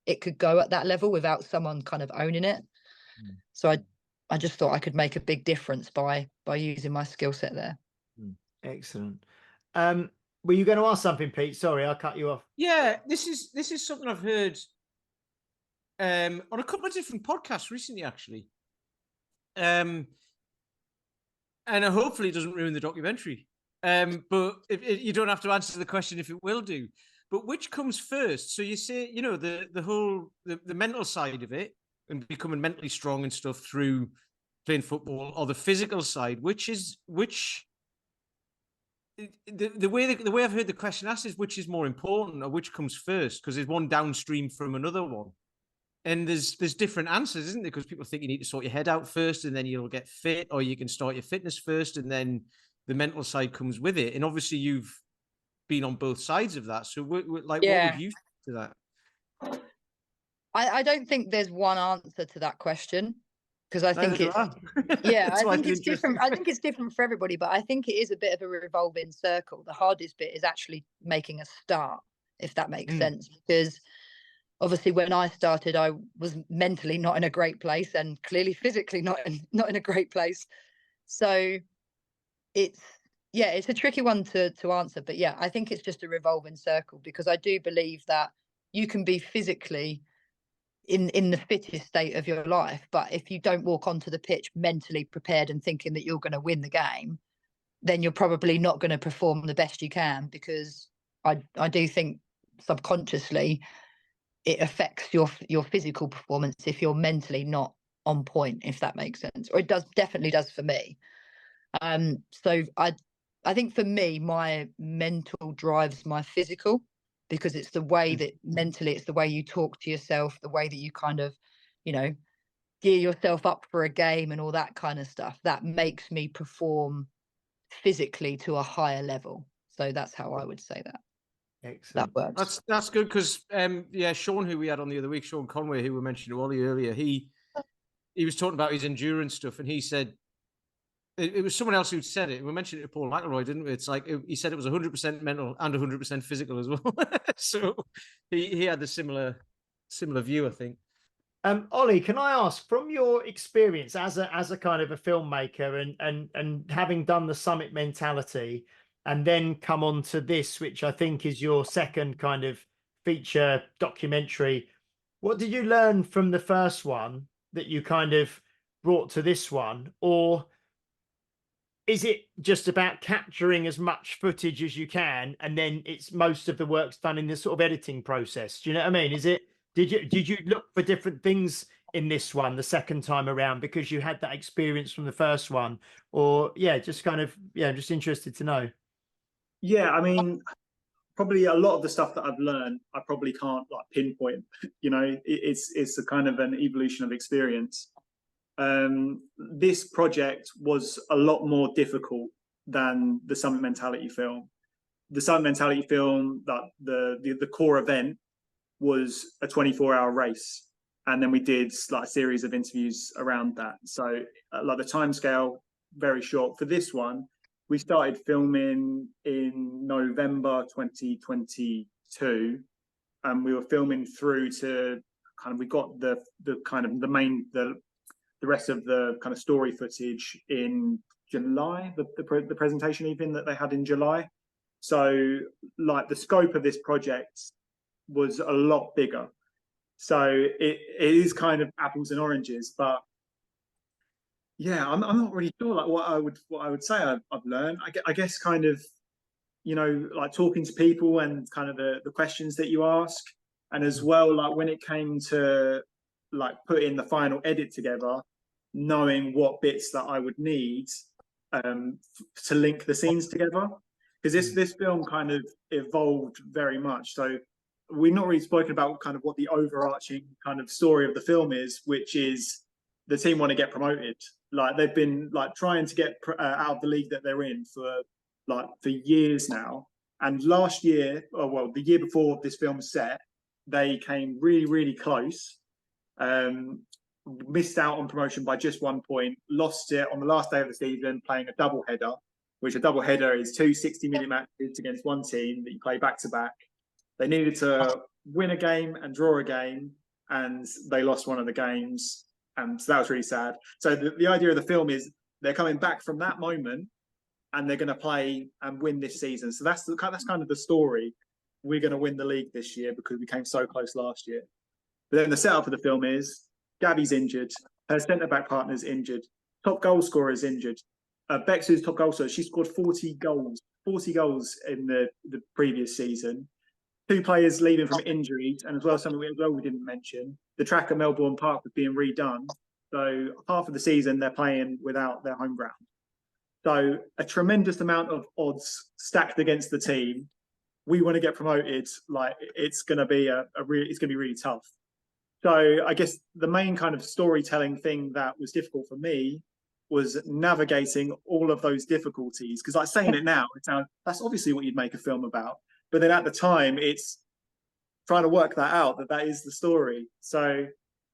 it could go at that level without someone kind of owning it. So I just thought I could make a big difference by using my skill set there. Excellent. Were you going to ask something, Pete? Sorry, I cut you off. Yeah, this is something I've heard on a couple of different podcasts recently, actually. And hopefully it doesn't ruin the documentary. But you don't have to answer the question if it will do. But which comes first? So you say, you know, the whole the mental side of it and becoming mentally strong and stuff through playing football, or the physical side, which the way I've heard the question asked is which is more important or which comes first, because there's one downstream from another one. And there's different answers, isn't there? Because people think you need to sort your head out first and then you'll get fit, or you can start your fitness first and then the mental side comes with it. And obviously you've been on both sides of that. So what would you say to that? I don't think there's one answer to that question, because I think it's I think it's different. I think it's different for everybody, but I think it is a bit of a revolving circle. The hardest bit is actually making a start, if that makes sense, because obviously when I started, I was mentally not in a great place and clearly physically not in a great place. So it's a tricky one to answer, but yeah, I think it's just a revolving circle, because I do believe that you can be physically in the fittest state of your life, but if you don't walk onto the pitch mentally prepared and thinking that you're going to win the game, then you're probably not going to perform the best you can, because I do think subconsciously it affects your physical performance if you're mentally not on point, if that makes sense. Or it definitely does for me. So I think for me, my mental drives my physical, because it's the way that mentally, it's the way you talk to yourself, the way that you kind of, gear yourself up for a game and all that kind of stuff, that makes me perform physically to a higher level. So that's how I would say that. Excellent. That works. That's good, because Sean, who we had on the other week, Sean Conway, who we mentioned to Ollie earlier, he was talking about his endurance stuff, and he said it was someone else who said it. We mentioned it to Paul McElroy, didn't we? It's like he said it was 100% mental and 100% physical as well. So he had a similar view, I think. Ollie, can I ask, from your experience as a kind of a filmmaker and having done the Summit Mentality and then come on to this, which I think is your second kind of feature documentary, what did you learn from the first one that you kind of brought to this one? Or is it just about capturing as much footage as you can, and then it's most of the work's done in this sort of editing process? Do you know what I mean? Did you look for different things in this one the second time around because you had that experience from the first one? Or just kind of just interested to know. Yeah, I mean, probably a lot of the stuff that I've learned, I probably can't like pinpoint. It's a kind of an evolution of experience. This project was a lot more difficult than the Summit Mentality film. The Summit Mentality film, that the core event was a 24-hour race, and then we did like a series of interviews around that. So like the timescale, very short. For this one, we started filming in November 2022, and we were filming through to we got the rest of the kind of story footage in July, the presentation even that they had in July. So like the scope of this project was a lot bigger. So it is kind of apples and oranges, but yeah, I'm not really sure like what I would say I've learned. I guess kind of, like talking to people and kind of the questions that you ask. And as well, like when it came to like putting the final edit together, knowing what bits that I would need to link the scenes together. Because this film kind of evolved very much. So we've not really spoken about kind of what the overarching kind of story of the film is, which is the team want to get promoted. Like they've been like trying to get out of the league that they're in for years now. And last year, the year before this film set, they came really, really close. Missed out on promotion by just 1 point, lost it on the last day of the season playing a double header, which a double header is 2 60-minute matches against one team that you play back to back. They needed to win a game and draw a game, and they lost one of the games, and so that was really sad. So the idea of the film is they're coming back from that moment and they're going to play and win this season. So that's kind of the story. We're going to win the league this year because we came so close last year. But then the setup of the film is Gabby's injured, her centre-back partner's injured, top goal scorer is injured. Bex, who's top goal scorer, she scored 40 goals in the previous season. 2 players leaving from injuries, and as well something we didn't mention, the track at Melbourne Park was being redone. So half of the season they're playing without their home ground. So a tremendous amount of odds stacked against the team. We want to get promoted. Like it's going to be it's going to be really tough. So I guess the main kind of storytelling thing that was difficult for me was navigating all of those difficulties. Because like saying it now, it sounds, that's obviously what you'd make a film about. But then at the time, it's trying to work that out, that is the story. So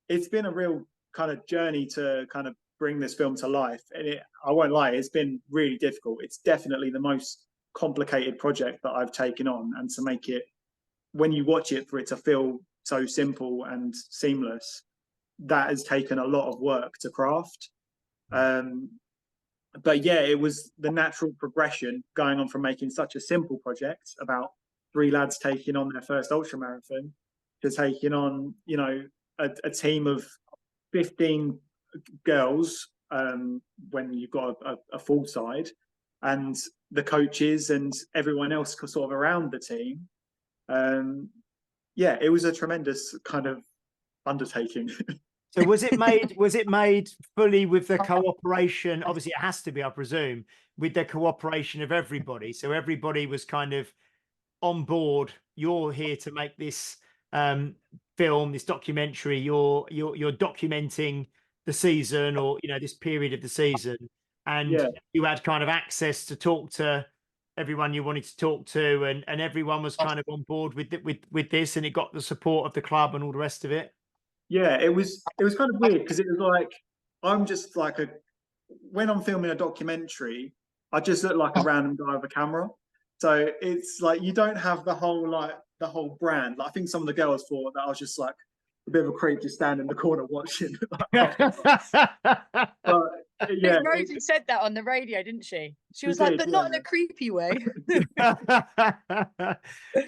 it's been a real kind of journey to kind of bring this film to life. And I won't lie, it's been really difficult. It's definitely the most complicated project that I've taken on. And to make it, when you watch it, for it to feel so simple and seamless, that has taken a lot of work to craft. But yeah, it was the natural progression going on from making such a simple project about 3 lads taking on their first ultra marathon to taking on, you know, a team of 15 girls when you've got a full side, and the coaches and everyone else sort of around the team. Yeah, it was a tremendous kind of undertaking. So was it made fully with the cooperation? Obviously, it has to be, I presume, with the cooperation of everybody. So everybody was kind of on board. You're here to make this film, this documentary. You're documenting the season, or you know, this period of the season, and Yeah. you had kind of access to talk to everyone you wanted to talk to, and everyone was kind of on board with this, and it got the support of the club and all the rest of it. Yeah, it was kind of weird because it was like I'm just like when I'm filming a documentary, I just look like a random guy with a camera. So it's like you don't have the whole brand. Like I think some of the girls thought that I was just like a bit of a creep just standing in the corner watching. But yeah, Rosie said that on the radio, didn't she? She was She like, did, but not in yeah. a creepy way.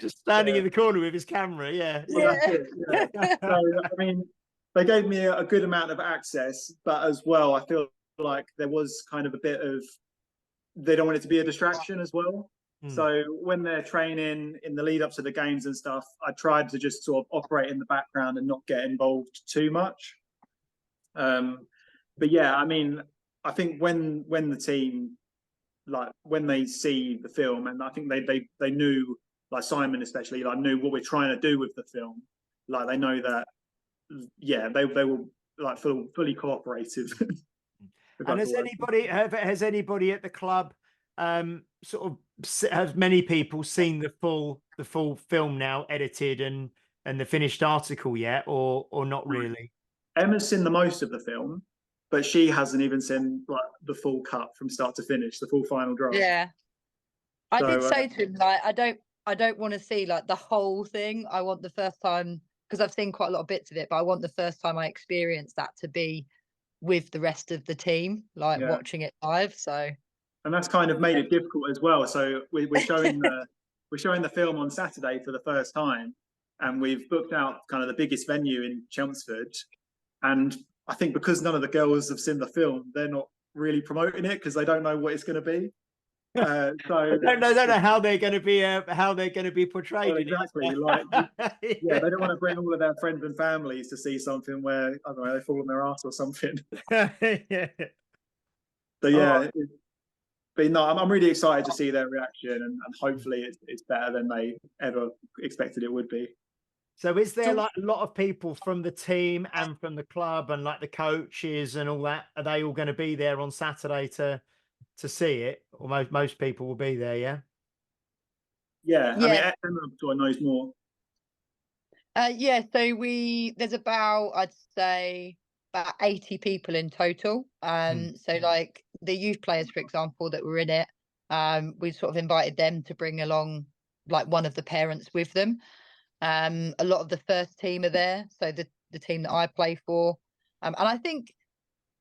Just standing Yeah. in the corner with his camera, yeah. Well, that's it, yeah. So I mean, they gave me a good amount of access, but as well, I feel like there was kind of a bit of, they don't want it to be a distraction as well. So when they're training in the lead up to the games and stuff, I tried to just sort of operate in the background and not get involved too much. But yeah, I mean, I think when the team, like when they see the film, and I think they knew, like Simon especially, like knew what we're trying to do with the film. Like they know that, yeah, they will like fully cooperative. And has anybody at the club sort of, has many people seen the full film now, edited and the finished article yet, or not really? Emma's seen the most of the film, but she hasn't even seen like the full cut from start to finish, the full final draft. Yeah. I So, did say to him, like, I don't want to see like the whole thing. I want the first time, because I've seen quite a lot of bits of it, but I want the first time I experience that to be with the rest of the team, like yeah. watching it live. So, and that's kind of made it difficult as well. So we're showing the film on Saturday for the first time, and we've booked out kind of the biggest venue in Chelmsford. And I think because none of the girls have seen the film, they're not really promoting it because they don't know what it's going to be. So I don't know how they're going to be portrayed. Well, exactly. Like, yeah, they don't want to bring all of their friends and families to see something where I don't know, they fall on their ass or something. Yeah. So yeah, but no, I'm really excited to see their reaction, and hopefully it's better than they ever expected it would be. So is there like a lot of people from the team and from the club and like the coaches and all that? Are they all going to be there on Saturday to see it? Or most people will be there, yeah? Yeah, yeah. I mean, Emma sort of knows more. Yeah, so there's about, I'd say, about 80 people in total. So like the youth players, for example, that were in it, we sort of invited them to bring along like one of the parents with them. A lot of the first team are there, so the team that I play for. And I think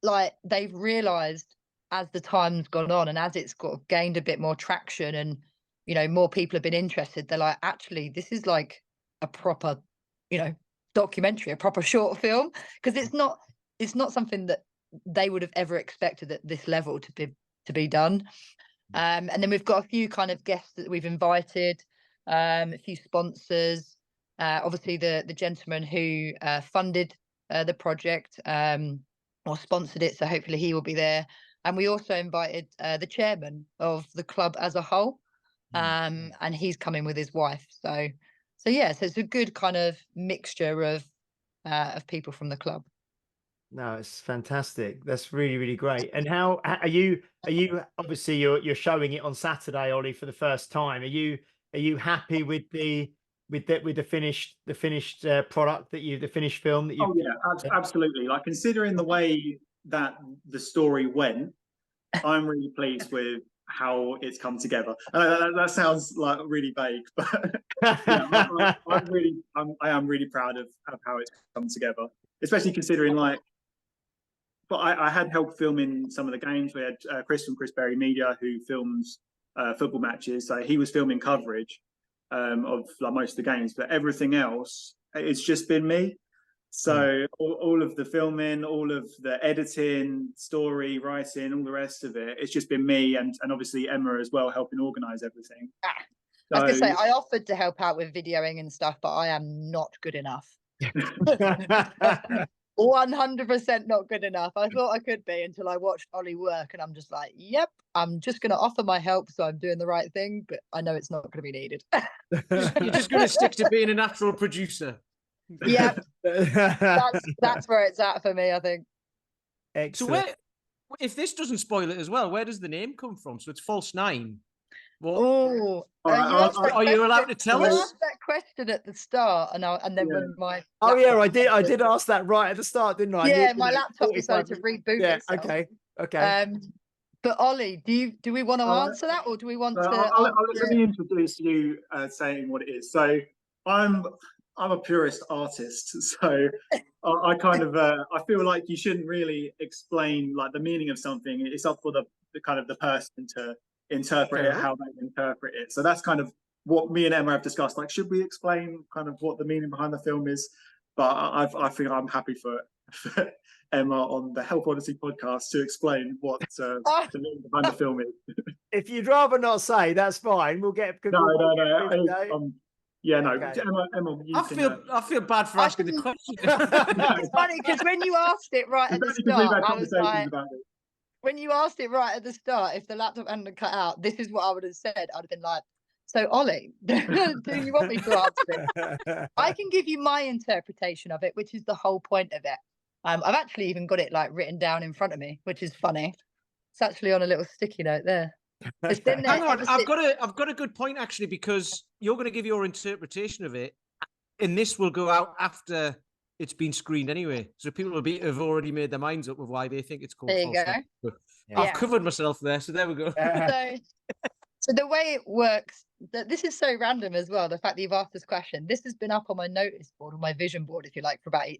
like they've realised as the time's gone on and as it's got gained a bit more traction and, you know, more people have been interested, they're like, actually, this is like a proper, you know, documentary, a proper short film, because it's not something that they would have ever expected at this level to be done. And then we've got a few kind of guests that we've invited, a few sponsors, obviously the gentleman who funded the project or sponsored it, so hopefully he will be there. And we also invited the chairman of the club as a whole, and he's coming with his wife. So yeah, so it's a good kind of mixture of people from the club. No, it's fantastic. That's really, really great. And how are you? Obviously you're showing it on Saturday, Ollie, for the first time. Are you happy with the finished product the finished film that you? Oh yeah, absolutely. Like, considering the way that the story went, I'm really pleased with how it's come together. That sounds like really vague, but yeah, I am really proud of how it's come together, especially considering, like, but I had help filming some of the games. We had Chris from Chris Berry Media, who films football matches, so he was filming coverage of like most of the games, but everything else, it's just been me. So all of the filming, all of the editing, story writing, all the rest of it, it's just been me, and obviously Emma as well, helping organise everything. I was going to say, I offered to help out with videoing and stuff, but I am not good enough. 100% not good enough. I thought I could be until I watched Ollie work, and I'm just like, yep, I'm just going to offer my help, so I'm doing the right thing, but I know it's not going to be needed. You're just going to stick to being a natural producer. Yep, that's where it's at for me, I think. Excellent. So if this doesn't spoil it as well, where does the name come from? So it's False 9. Oh, are you allowed to tell us? I asked that question at the start, and then when my I did ask that right at the start, didn't I? Yeah, my laptop decided to reboot. Yeah, itself. okay. But Ollie, do we want to answer that, or do we want to? Let me introduce you, saying what it is. So I'm a purist artist, so I kind of I feel like you shouldn't really explain like the meaning of something. It's up for the kind of the person to interpret it how they interpret it. So that's kind of what me and Emma have discussed. Like, should we explain kind of what the meaning behind the film is? But I think I'm happy for Emma on the Help Odyssey podcast to explain what the meaning behind the film is. If you'd rather not say, that's fine. We'll get. No. Yeah, no. Okay. Emma, I feel bad for asking the question. It's funny because when you asked it right at the start, I was like, when you asked it right at the start, if the laptop hadn't cut out, this is what I would have said. I'd have been like, so Ollie, do you want me to answer it? I can give you my interpretation of it, which is the whole point of it. I've actually even got it like written down in front of me, which is funny. It's actually on a little sticky note there. It's been there. Hang on, I've got a good point actually, because you're going to give your interpretation of it, and this will go out after it's been screened anyway, so people have already made their minds up with why they think it's called. There you go. I've covered myself there, so there we go. So the way it works, this is so random as well. The fact that you've asked this question, this has been up on my notice board, or my vision board, if you like, for about a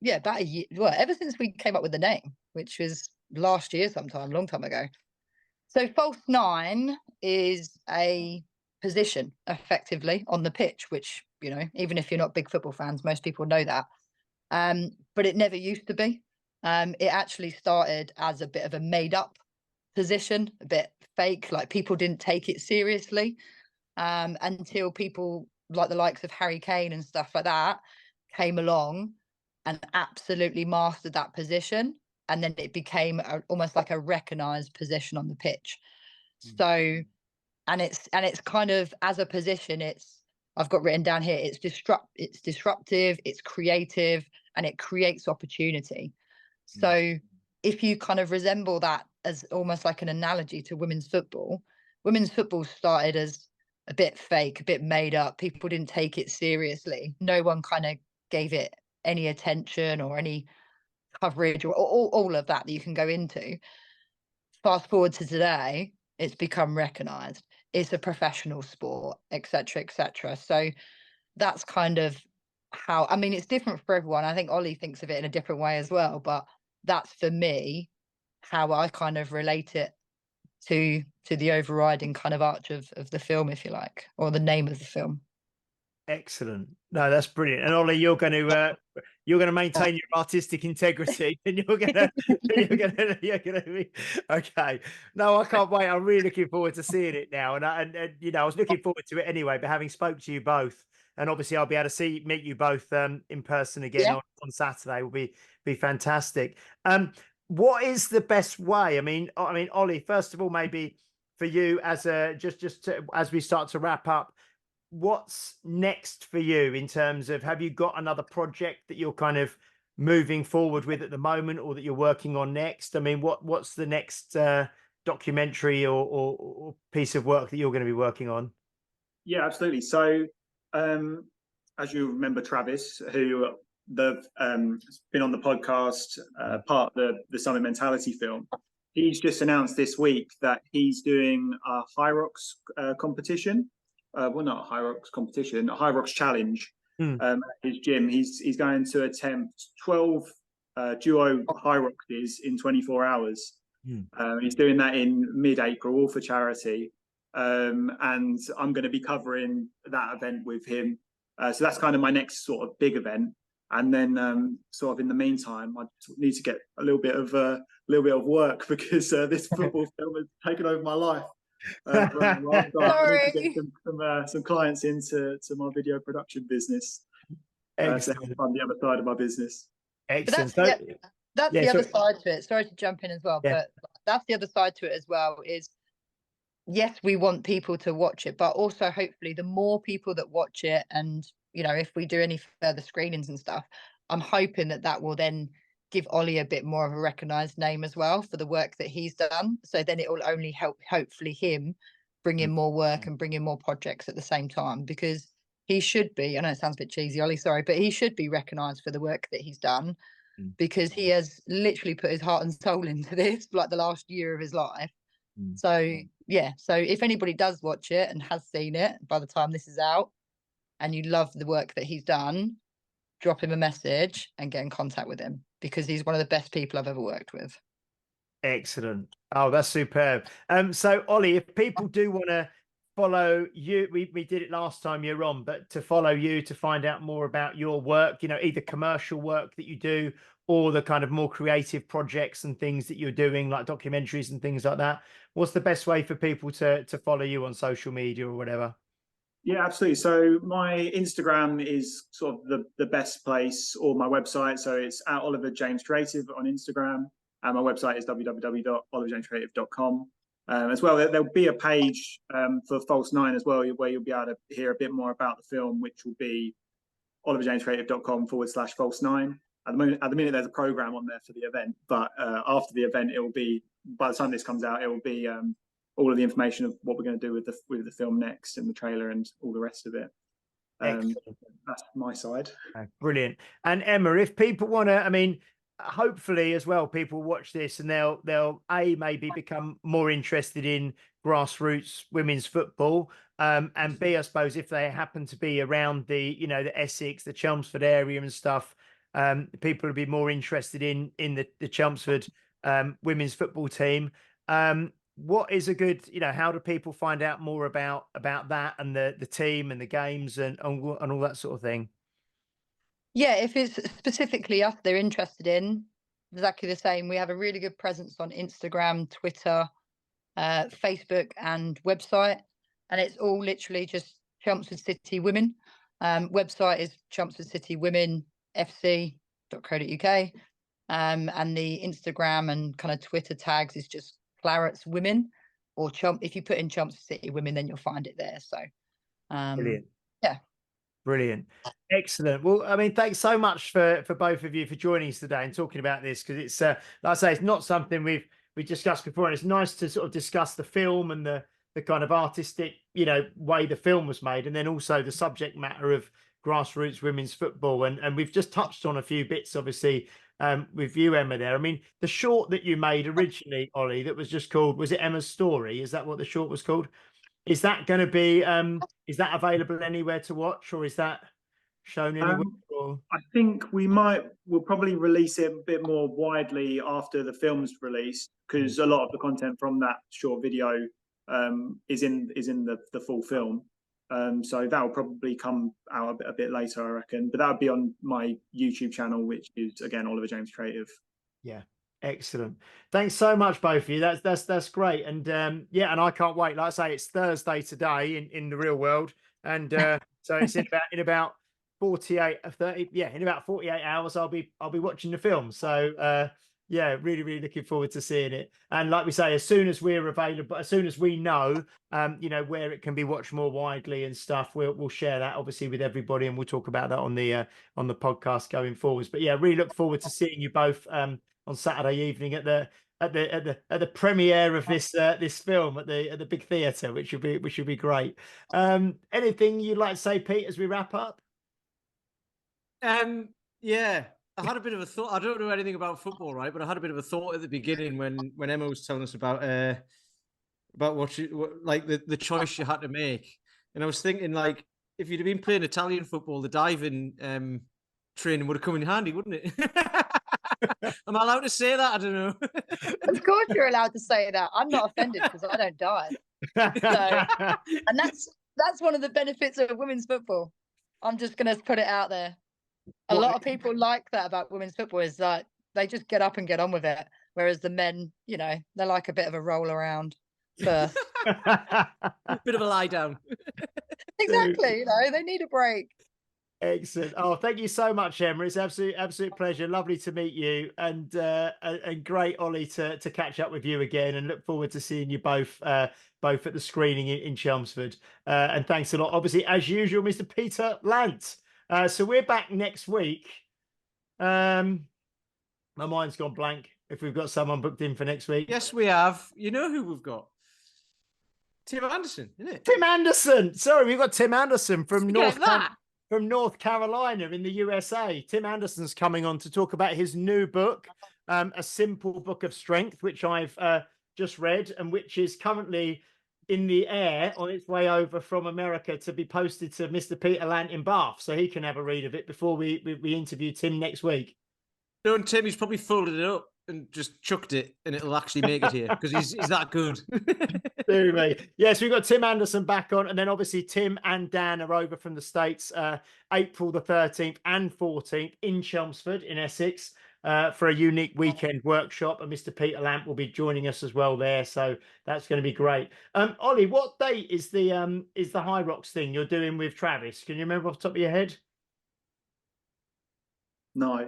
year. Well, ever since we came up with the name, which was last year sometime, long time ago. So False 9 is a position effectively on the pitch, which, you know, even if you're not big football fans, most people know that. But it never used to be. It actually started as a bit of a made up position, a bit fake, like people didn't take it seriously, until people like the likes of Harry Kane and stuff like that came along and absolutely mastered that position. And then it became almost like a recognized position on the pitch. So, and it's kind of, as a position, I've got written down here, it's disruptive, it's creative, and it creates opportunity. So if you kind of resemble that as almost like an analogy to women's football started as a bit fake, a bit made up. People didn't take it seriously. No one kind of gave it any attention or any coverage or all of that you can go into. Fast forward to today, it's become recognized. It's a professional sport, etc., etc. So that's kind of how, I mean, it's different for everyone. I think Ollie thinks of it in a different way as well, but that's for me how I kind of relate it to the overriding kind of arch of the film, if you like, or the name of the film. Excellent. No, that's brilliant. And Ollie, you're going to maintain your artistic integrity, and you're going to be okay. No, I can't wait. I'm really looking forward to seeing it now. And you know, I was looking forward to it anyway. But having spoke to you both, and obviously I'll be able to meet you both in person again on Saturday, will be fantastic. what is the best way? I mean, Ollie, first of all, maybe for you as a as we start to wrap up, what's next for you in terms of, have you got another project that you're kind of moving forward with at the moment, or that you're working on next? I mean, what's the next documentary or piece of work that you're going to be working on? Yeah, absolutely. So, as you remember, Travis, who has been on the podcast, part of the Summit Mentality film, he's just announced this week that he's doing a High Rocks competition. Well, not a High Rocks competition, a High Rocks challenge. At his gym, he's going to attempt 12 duo High Rockses in 24 hours. He's doing that in mid-April, all for charity. And I'm going to be covering that event with him. So that's kind of my next sort of big event. And then, sort of in the meantime, I need to get a little bit of work, because this football film has taken over my life. I need to get some clients into my video production business. To fund the other side of my business. Excellent. That's the other side to it. Sorry to jump in as well, but that's the other side to it as well. Is yes, we want people to watch it, but also hopefully the more people that watch it, and if we do any further screenings and stuff, I'm hoping that will then give Ollie a bit more of a recognised name as well for the work that he's done. So then it will only help, hopefully, him bring in more work and bring in more projects at the same time, because he should be, I know it sounds a bit cheesy, Ollie, sorry, but he should be recognised for the work that he's done, because he has literally put his heart and soul into this for like the last year of his life. So yeah, so if anybody does watch it and has seen it by the time this is out, and you love the work that he's done, drop him a message and get in contact with him, because he's one of the best people I've ever worked with. Excellent. Oh, that's superb. So Ollie, if people do want to follow you, we did it last time you were on, but to follow you, to find out more about your work, either commercial work that you do, or the kind of more creative projects and things that you're doing, like documentaries and things like that, what's the best way for people to follow you on social media or whatever? Yeah, absolutely. So my Instagram is sort of the best place, or my website. So it's at Oliver James Creative on Instagram. And my website is www.oliverjamescreative.com. As well, there'll be a page for False 9 as well, where you'll be able to hear a bit more about the film, which will be oliverjamescreative.com/False 9. At the minute, there's a program on there for the event, but after the event, it will be, by the time this comes out, it will be all of the information of what we're going to do with the film next, and the trailer and all the rest of it. That's my side. Brilliant. And Emma, if people want to, hopefully as well, people watch this and they'll maybe become more interested in grassroots women's football, and B, I suppose, if they happen to be around the the Essex, the Chelmsford area and stuff, people will be more interested in the Chelmsford women's football team. What is a good, how do people find out more about that and the team and the games and all that sort of thing? Yeah, if it's specifically us they're interested in, exactly the same. We have a really good presence on Instagram, Twitter, Facebook and website. And it's all literally just Chelmsford City Women. Website is Chelmsford City Women FC.co.uk. And the Instagram and kind of Twitter tags is just Clarets Women, or if you put in Chelmsford City Women, then you'll find it there. So Brilliant. Yeah. Brilliant. Excellent. Well, thanks so much for both of you for joining us today and talking about this, because it's like I say, it's not something we discussed before, and it's nice to sort of discuss the film and the kind of artistic way the film was made, and then also the subject matter of grassroots women's football, and we've just touched on a few bits obviously with you, Emma, there. The short that you made originally, Ollie, that was just called, was it Emma's Story? Is that what the short was called? Is that going to be is that available anywhere to watch, or is that shown anywhere? I think we'll probably release it a bit more widely after the film's released, because a lot of the content from that short video is in the full film. So that will probably come out a bit later, I reckon. But that would be on my YouTube channel, which is again Oliver James Creative. Yeah, excellent. Thanks so much, both of you. That's great. And and I can't wait. Like I say, it's Thursday today in the real world, and so it's in about 48 30. Yeah, in about 48 hours, I'll be watching the film. So Yeah, really, really looking forward to seeing it. And like we say, as soon as we're available, as soon as we know, where it can be watched more widely and stuff, we'll share that obviously with everybody, and we'll talk about that on the podcast going forwards. But yeah, really look forward to seeing you both on Saturday evening at the premiere of this film at the big theatre, which will be great. Anything you'd like to say, Pete, as we wrap up? Yeah, I had a bit of a thought. I don't know anything about football, right? But I had a bit of a thought at the beginning when Emma was telling us about like the choice you had to make, and I was thinking, like, if you'd have been playing Italian football, the diving training would have come in handy, wouldn't it? Am I allowed to say that? I don't know. Of course, you're allowed to say that. I'm not offended because I don't dive. And that's one of the benefits of women's football. I'm just going to put it out there. A lot of people like that about women's football, is that they just get up and get on with it. Whereas the men, they like a bit of a roll around first. Bit of a lie down. Exactly. They need a break. Excellent. Oh, thank you so much, Emma. It's absolute pleasure. Lovely to meet you, and great, Ollie, to catch up with you again, and look forward to seeing you both at the screening in Chelmsford. And thanks a lot, obviously, as usual, Mr. Peter Lant. So we're back next week. My mind's gone blank. If we've got someone booked in for next week. Yes, we have. You know who we've got? Tim Anderson, isn't it? Tim Anderson. Sorry, we've got Tim Anderson from North Carolina in the USA. Tim Anderson's coming on to talk about his new book, A Simple Book of Strength, which I've just read, and which is currently in the air on its way over from America to be posted to Mr. Peter Lant in Bath, so he can have a read of it before we interview Tim next week. No, and Tim, he's probably folded it up and just chucked it, and it'll actually make it here because he's that good. Do me. Yes, we've got Tim Anderson back on, and then obviously Tim and Dan are over from the States, April the 13th and 14th in Chelmsford in Essex, for a unique weekend workshop, and Mr. Peter Lant will be joining us as well there, so that's going to be great. Ollie, what date is the High Rocks thing you're doing with Travis? Can you remember off the top of your head? No.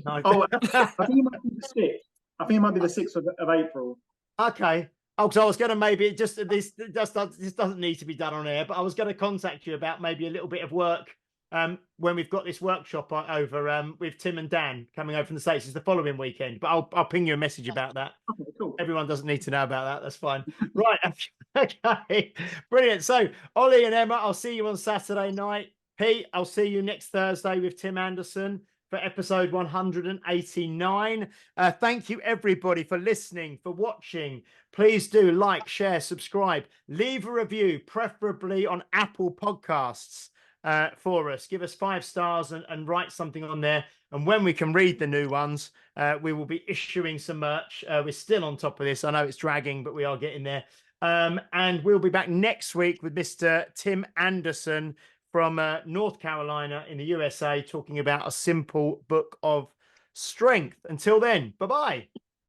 Oh, I think it might be the 6th. I think it might be the 6th of April. Okay. Oh, because I was going to maybe this doesn't need to be done on air, but I was going to contact you about maybe a little bit of work when we've got this workshop over with Tim and Dan coming over from the States. It's the following weekend, but I'll ping you a message about that. Okay, cool. Everyone doesn't need to know about that. That's fine. Right. Okay. Brilliant. So Ollie and Emma, I'll see you on Saturday night. Pete, I'll see you next Thursday with Tim Anderson for episode 189. Thank you, everybody, for listening, for watching. Please do like, share, subscribe, leave a review, preferably on Apple Podcasts for us. Give us 5 stars and write something on there. And when we can read the new ones, we will be issuing some merch. We're still on top of this. I know it's dragging, but we are getting there. And we'll be back next week with Mr. Tim Anderson from North Carolina in the USA, talking about A Simple Book of Strength. Until then, bye-bye.